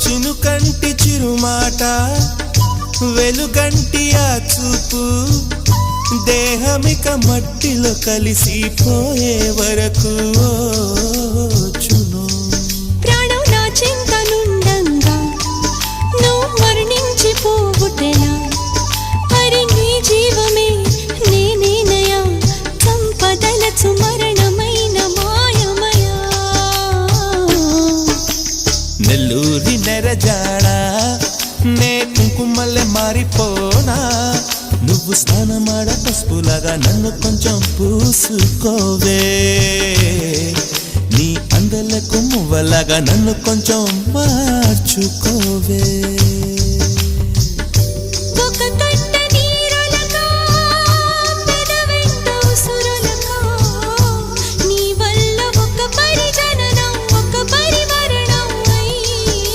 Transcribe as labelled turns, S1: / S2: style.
S1: చినుకంటి చిరుమాట వెలుగంటి ఆ చూపు దేహమిక మట్టిలో కలిసిపోయే వరకు చును
S2: ప్రాణం నా చింతనుండంగా నువ్వు మరణించి పోవుటెలా మరి నీ జీవమే నేనేనయా సంపదలచు మరణమైన మాయమయా
S1: నెల్లూరి నెరజాడా నే కుంకుమల్లె మారిపోనా నువ్వు స్నానమాడ పసుపులాగా నన్ను కొంచెం పూసుకోవే నీ అందలకు మువ్వలాగా నన్ను కొంచెం మార్చుకోవే